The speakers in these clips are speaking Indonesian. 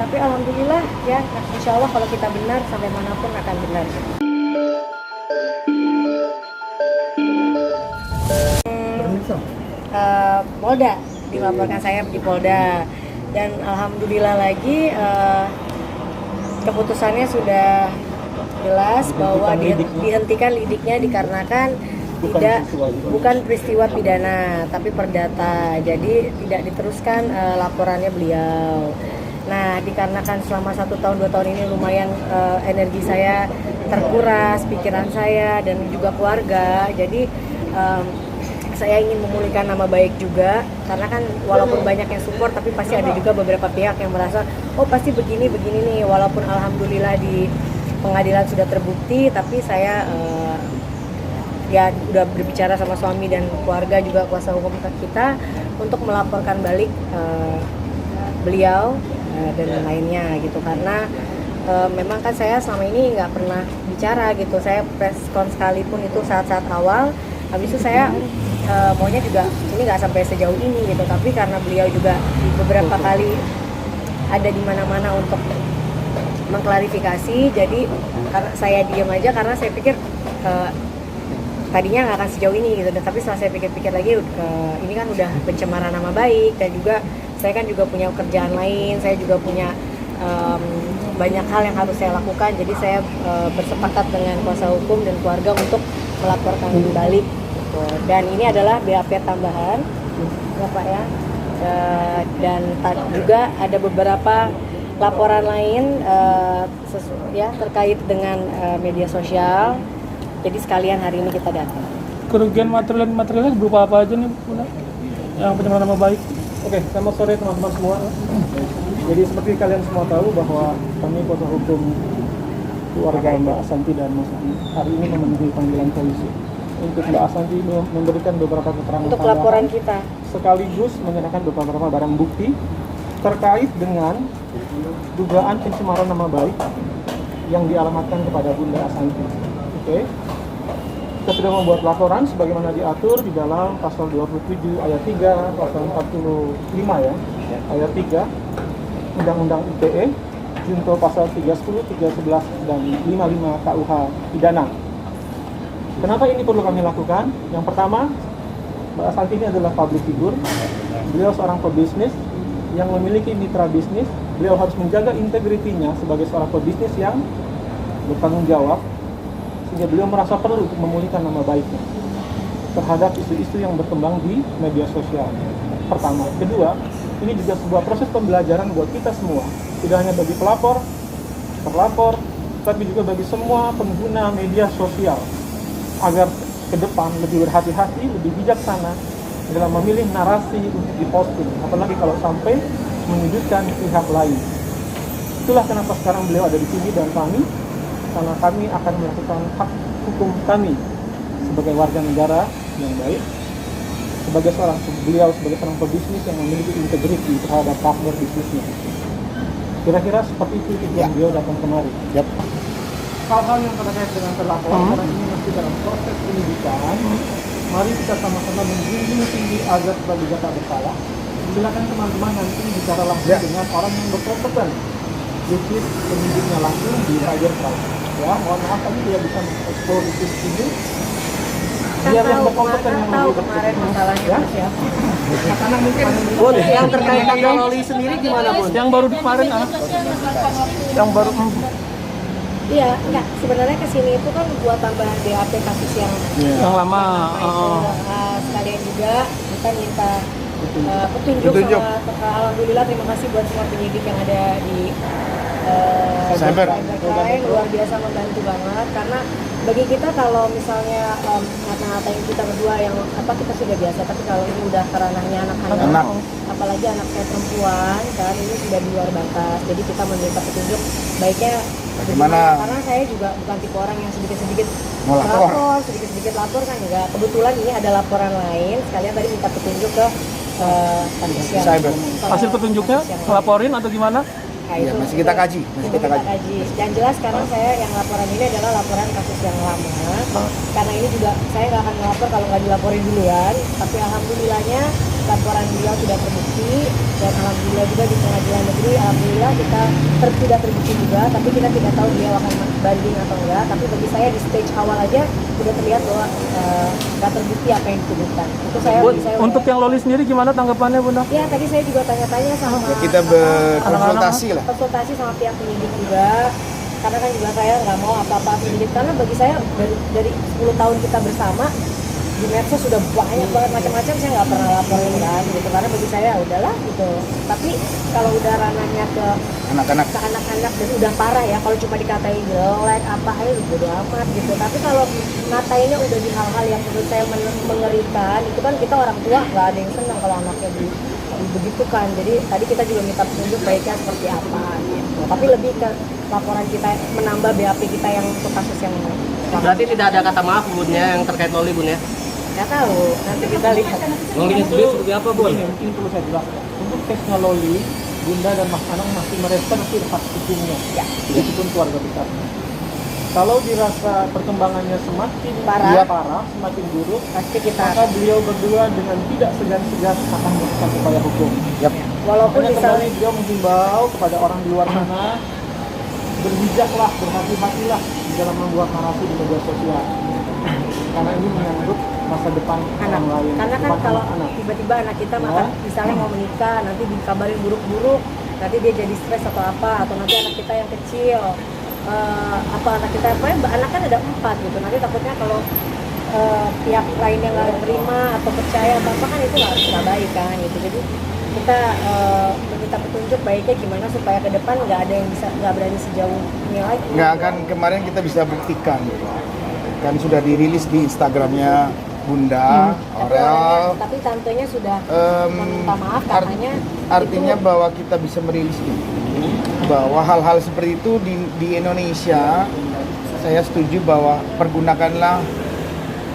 tapi alhamdulillah ya, insya Allah kalau kita benar sampai manapun akan benar. Polda, dilaporkan saya di Polda, dan alhamdulillah lagi keputusannya sudah jelas bahwa dihentikan lidiknya dikarenakan bukan peristiwa pidana tapi perdata, jadi tidak diteruskan laporannya beliau. Nah, dikarenakan selama 1 tahun 2 tahun ini lumayan energi saya terkuras, pikiran saya dan juga keluarga, jadi saya ingin memulihkan nama baik juga, karena kan walaupun banyak yang support tapi pasti ada juga beberapa pihak yang merasa oh pasti begini nih, walaupun alhamdulillah di pengadilan sudah terbukti, tapi saya ya udah berbicara sama suami dan keluarga juga kuasa hukum kita untuk melaporkan balik beliau dan lainnya gitu, karena memang kan saya selama ini nggak pernah bicara gitu, saya press con sekalipun itu saat-saat awal, habis itu saya maunya juga ini nggak sampai sejauh ini gitu, tapi karena beliau juga beberapa kali ada di mana-mana untuk mengklarifikasi, jadi karena saya diam aja karena saya pikir tadinya nggak akan sejauh ini gitu, tapi setelah saya pikir-pikir lagi ini kan udah pencemaran nama baik, dan juga saya kan juga punya kerjaan lain, saya juga punya banyak hal yang harus saya lakukan, jadi saya bersepakat dengan kuasa hukum dan keluarga untuk melaporkan balik. Dan ini adalah BAP tambahan ya Pak ya, dan juga ada beberapa laporan lain ya terkait dengan media sosial, jadi sekalian hari ini kita datang. Kerugian materialnya berupa apa aja nih Bunda? Yang pencemaran nama baik? Oke, selamat sore teman-teman semua. Jadi seperti kalian semua tahu bahwa kami kuasa hukum keluarga Mbak Asanti dan Mas Adi hari ini memenuhi panggilan polisi untuk Mbak Asanti memberikan beberapa keterangan Untuk laporan kita, sekaligus menyerahkan beberapa barang bukti terkait dengan dugaan pencemaran nama baik yang dialamatkan kepada Bunda Asanti. Oke. Kita sudah membuat laporan sebagaimana diatur di dalam pasal 27 ayat 3, pasal 45 ya, ayat 3 Undang-Undang ITE, junto pasal 310, 311 dan 55 KUH pidana. Kenapa ini perlu kami lakukan? Yang pertama, Mbak Asanti ini adalah public figure. Beliau seorang pebisnis yang memiliki mitra bisnis. Beliau harus menjaga integritinya sebagai seorang pebisnis yang bertanggung jawab, sehingga beliau merasa perlu untuk memulihkan nama baiknya terhadap isu-isu yang berkembang di media sosial. Pertama. Kedua, ini juga sebuah proses pembelajaran buat kita semua, tidak hanya bagi pelapor, terlapor, tapi juga bagi semua pengguna media sosial, agar ke depan lebih berhati-hati, lebih bijaksana dalam memilih narasi untuk diposting, apalagi kalau sampai menyudutkan pihak lain. Itulah kenapa sekarang beliau ada di sini dan kami, karena kami akan melakukan hak hukum kami sebagai warga negara yang baik, sebagai beliau sebagai seorang pebisnis yang memiliki integriti terhadap partner bisnisnya. Kira-kira seperti itu tujuan beliau datang kemari. Hal-hal yang terkait dengan terlapor karena ini masih dalam proses penyidikan, mari kita sama-sama menjunjung tinggi agar praduga tak bersalah. Silakan teman-teman nanti bicara langsung dengan orang yang berkompeten, which is penyidiknya langsung di cybercrime. Ya, mohon maaf kami tidak bisa mengeksplor itu di sini. Biar yang berkompeten yang lebih kemarin masalahnya ya. siapa? Karena mungkin Bun, yang terkait dengan Loli sendiri gimana Bun? Yang baru kemarin yang baru Iya, enggak. Sebenarnya kesini itu kan buat tambahan BAP kasus yang lama. Sekalian juga kita minta petunjuk. Alhamdulillah, terima kasih buat semua penyidik yang ada di cybercrime, luar biasa membantu banget, karena bagi kita kalau misalnya ngata-ngatain kita berdua yang kita sudah biasa, tapi kalau ini udah keranahnya anak-anak, apalagi anak saya perempuan kan, ini sudah di luar batas, jadi kita meminta petunjuk baiknya bagaimana, karena saya juga bukan tipe orang yang sedikit-sedikit lapor, sedikit-sedikit lapor kan enggak. Kebetulan ini ada laporan lain, sekalian tadi minta petunjuk ke cyber. Hasil petunjuknya laporin atau gimana? Nah, Iya, itu masih kita kaji. kita kaji. Yang jelas sekarang saya yang laporan ini adalah laporan kasus yang lama. Karena ini juga saya nggak akan melapor kalau nggak dilaporin duluan. Tapi alhamdulillahnya laporan beliau sudah terbukti, dan alhamdulillah juga di pengadilan negeri alhamdulillah kita sudah terbukti juga, tapi kita tidak tahu beliau akan banding atau enggak. Tapi bagi saya di stage awal aja sudah terlihat bahwa nggak terbukti apa yang dituduhkan. Itu bagi saya Untuk yang Loli sendiri gimana tanggapannya Bunda? ya tadi saya juga tanya-tanya sama Kita berkonsultasi lah. konsultasi sama pihak penyidik juga, karena kan juga saya nggak mau apa-apa penyidik, karena bagi saya dari 10 tahun kita bersama di medsos sudah banyak banget macam-macam, saya nggak pernah laporin kan gitu, karena bagi saya udahlah gitu. Tapi kalau udah ranahnya ke Anak-anak. anak-anak dan udah parah ya, kalau cuma dikatain jelek apa aja bodo amat gitu. Tapi kalau ngatainnya udah di hal-hal yang menurut saya mengerikan, itu kan kita orang tua nggak ada yang senang kalau anaknya begitu kan. Jadi tadi kita juga minta petunjuk baiknya seperti apa gitu. Tapi lebih ke laporan kita menambah BAP kita yang untuk kasus yang Berarti tidak ada kata maaf Bun ya yang terkait Loli Bun ya? nggak tahu, nanti kita lihat. Lolinya sendiri seperti apa Bun? Ini mungkin perlu saya jelaskan. Untuk kesnya Loli, Bunda dan Mas Anang masih meresponsif hak hukumnya, Ya. meskipun keluarga besarnya. Kalau dirasa perkembangannya semakin parah, semakin buruk, Pasti kita maka beliau berdua dengan tidak segan-segan akan melakukan upaya hukum. walaupun Makanya misalnya kembali beliau menghimbau kepada orang di luar sana, berbijaklah, berhati-hatilah di dalam membuat narasi di media sosial. Karena ini menyangkut masa depan anak, orang lain. karena kan depan kalau anak. tiba-tiba anak kita makan misalnya mau menikah, nanti dikabarin buruk-buruk, nanti dia jadi stres atau apa, atau nanti anak kita yang kecil apa anak kita anak kan ada 4 gitu, nanti takutnya kalau pihak lain yang nggak terima atau percaya atau apa kan itu nggak baik kan gitu. Jadi kita meminta petunjuk baiknya gimana supaya ke depan nggak ada yang bisa, nggak berani sejauh ini lagi. Nggak akan, kemarin kita bisa buktikan kan sudah dirilis di Instagramnya Bunda Aurel. Tapi tantenya sudah meminta maaf katanya. Artinya itu, bahwa kita bisa merilis ini, bahwa hal-hal seperti itu di Indonesia, saya setuju bahwa pergunakanlah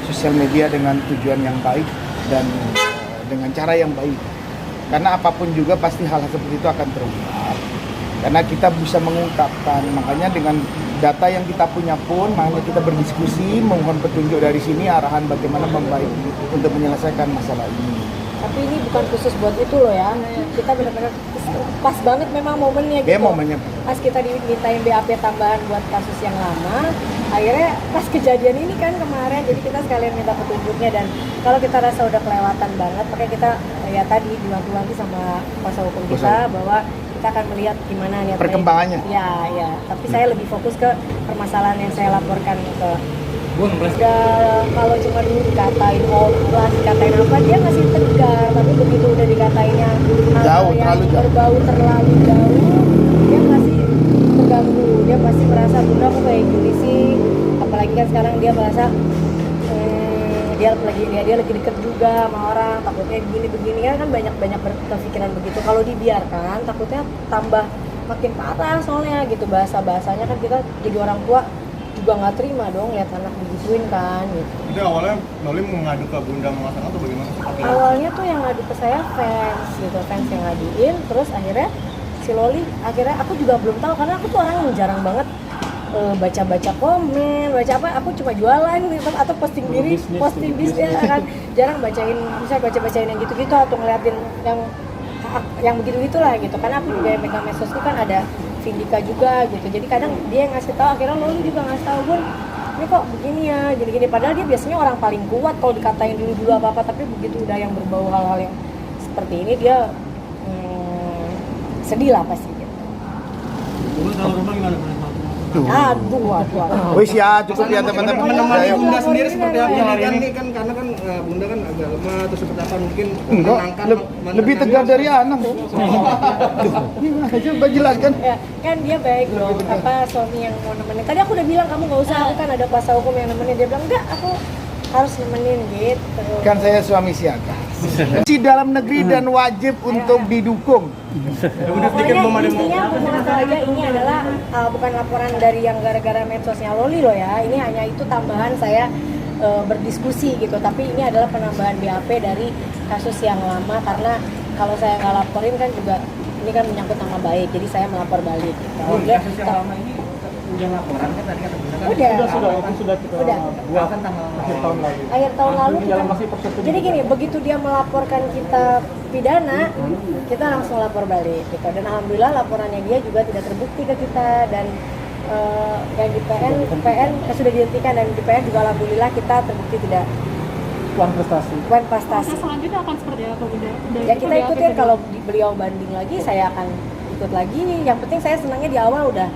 sosial media dengan tujuan yang baik dan dengan cara yang baik. Karena apapun juga pasti hal seperti itu akan terungkap. Karena kita bisa mengungkapkan, makanya dengan data yang kita punya pun, makanya kita berdiskusi, mohon petunjuk dari sini, arahan bagaimana membaik untuk menyelesaikan masalah ini. tapi ini bukan khusus buat itu loh ya. Kita benar-benar pas banget memang momennya gitu. Ya momennya. Pas kita dimintain BAP tambahan buat kasus yang lama, akhirnya pas kejadian ini kan kemarin, jadi kita sekalian minta petunjuknya. Dan kalau kita rasa udah kelewatan banget, makanya kita ya tadi diwanti-wanti sama kuasa hukum kita bahwa kita akan melihat gimana nih Perkembangannya. Ya. Tapi saya lebih fokus ke permasalahan yang saya laporkan ke kalau cuma dulu dikatain oplas, dikatain apa, dia masih tegar. Tapi begitu udah dikatainnya Jauh, yang terlalu jauh. berbau terlalu jauh, dia masih terganggu. Dia pasti merasa, Bunda kok kayak gini sih. Apalagi kan sekarang dia merasa dia lagi deket juga sama orang, takutnya begini ya kan, banyak berpikiran begitu. Kalau dibiarkan takutnya tambah makin parah soalnya gitu. Bahasanya kan kita jadi orang tua juga nggak terima dong lihat anak digituin kan gitu. Itu awalnya Loli mengadu ke Bunda Mas Anang atau bagaimana? Awalnya tuh yang ngadu ke saya fans gitu, fans yang ngaduin, terus akhirnya si Loli, akhirnya aku juga belum tahu karena aku tuh orang yang jarang banget baca komen, baca apa, aku cuma jualan gitu, atau posting bisnis ya kan, jarang bacain yang gitu-gitu atau ngeliatin yang begitu lah gitu. Karena aku juga yang megang medsos itu kan ada Vindika juga gitu, jadi kadang dia yang ngasih tahu, akhirnya Loli juga ngasih tahu, Bun ini kok begini ya, gini padahal dia biasanya orang paling kuat kalau dikatain dulu apa-apa, tapi begitu udah yang berbau hal-hal yang seperti ini dia sedih lah pasti gitu. Kalau rumah gimana? Aduh. Wis ya, cukup ya teman-teman. Menemani Ayo. Bunda sendiri seperti apa ini kan karena kan Bunda kan agak lemah atau seperti apa mungkin Enggak, lebih tegar dari anak. Coba jelaskan. Ya, kan dia baik loh, apa suami yang mau nemenin. Tadi aku udah bilang kamu nggak usah, aku kan ada kuasa hukum yang nemenin. Dia bilang enggak, aku harus nemenin gitu. Kan saya suami siaga. Di dalam negeri dan wajib untuk didukung. Pokoknya intinya aku mau tahu aja, ini adalah bukan laporan dari yang gara-gara medsosnya Loli loh ya. Ini hanya itu tambahan saya berdiskusi gitu. Tapi ini adalah penambahan BAP dari kasus yang lama, karena kalau saya nggak laporin kan juga ini kan menyangkut nama baik. Jadi saya melapor balik. Gitu. Kasus yang lama ini punya laporan kan tadi kata Bunda kan? Udah. Itu sudah kita Udah. buat Kan tanggal akhir tahun lalu. Akhir tahun lalu Ini kita, dalam masih proses jadi penyidikan. gini, begitu dia melaporkan kita pidana, kita langsung lapor balik gitu. Dan alhamdulillah laporannya dia juga tidak terbukti ke kita, dan yang di PN sudah dihentikan, dan di PN juga alhamdulillah kita terbukti tidak Puan prestasi. poin prestasi. Selanjutnya akan seperti apa Bunda? Ya kita ikutin, kalau beliau banding lagi saya akan ikut lagi. Yang penting saya senangnya di awal udah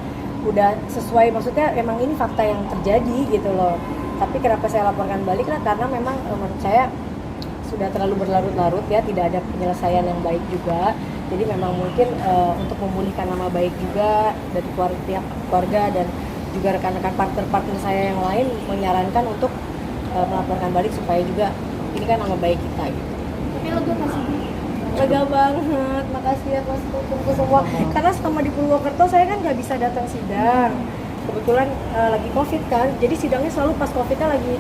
sesuai, maksudnya emang ini fakta yang terjadi gitu loh. Tapi kenapa saya laporkan balik lah, karena memang menurut saya sudah terlalu berlarut-larut ya, tidak ada penyelesaian yang baik juga. Jadi memang mungkin untuk memulihkan nama baik juga dari pihak keluarga dan juga rekan-rekan partner-partner saya yang lain menyarankan untuk melaporkan balik supaya juga ini kan nama baik kita gitu. Tapi lega nggak sih? Lega banget, makasih ya Mas Tunggu semua. Karena selama di Purwokerto saya kan nggak bisa datang sidang. Kebetulan lagi COVID kan, jadi sidangnya selalu pas COVID-nya lagi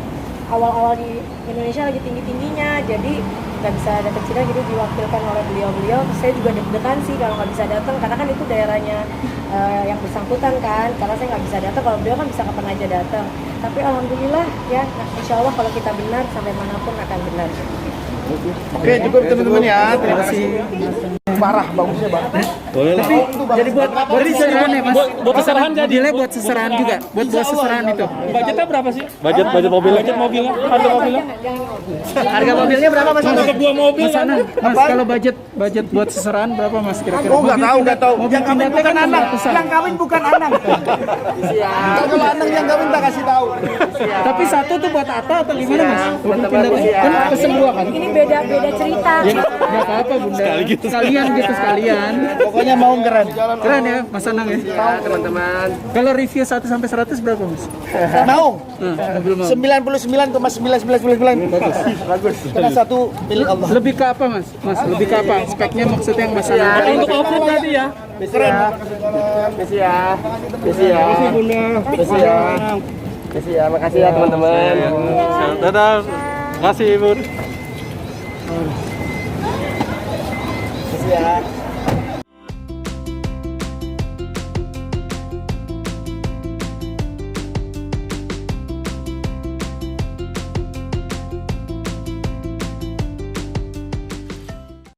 awal-awal di Indonesia lagi tinggi-tingginya, jadi nggak bisa datang sidang, jadi diwakilkan oleh beliau-beliau. Saya juga deg-degan sih kalau nggak bisa datang, karena kan itu daerahnya yang bersangkutan kan, karena saya nggak bisa datang, kalau beliau kan bisa kapan aja datang. Tapi alhamdulillah ya, insya Allah kalau kita benar sampai manapun akan benar. Oke, cukup teman-teman ya. Terima kasih. Parah bagusnya, Bang. Jadi buat seserahan ya Mas? Buat seserahan jadi. Dealnya buat seserahan juga, buat seserahan itu. Budgetnya berapa sih? Budget mobilnya. Budget mobilnya. Harga mobilnya. Harga mobilnya berapa Mas? Untuk 2 mobil. Mas Anang, Mas kalau budget buat seserahan berapa Mas kira-kira? Oh, nggak tahu. Mobil Yang kawin pindahnya bukan kan anak. ratusan. Yang kawin bukan anak. Kalau anak yang kawin tak kasih tahu. Tapi satu tuh buat Ata atau gimana Mas? Mobil pindahnya kan pesen dua kan? Ini beda cerita. Ya nggak apa-apa Bunda. Sekalian gitu sekalian. Pokoknya mau keren. Keren ya Mas Anang ya. Teman-teman. Kalau review 1 sampai 100 berapa Mas? Mau. Belum mau. 99,999. Bagus. Karena satu milik Allah. Lebih ke apa Mas? Mas lebih ke apa? Speknya maksudnya yang Mas Anang. Untuk off-road tadi ya. Keren. Kasih ya. Makasih ya teman-teman. Dadah. Makasih Ibu. Kasih ya.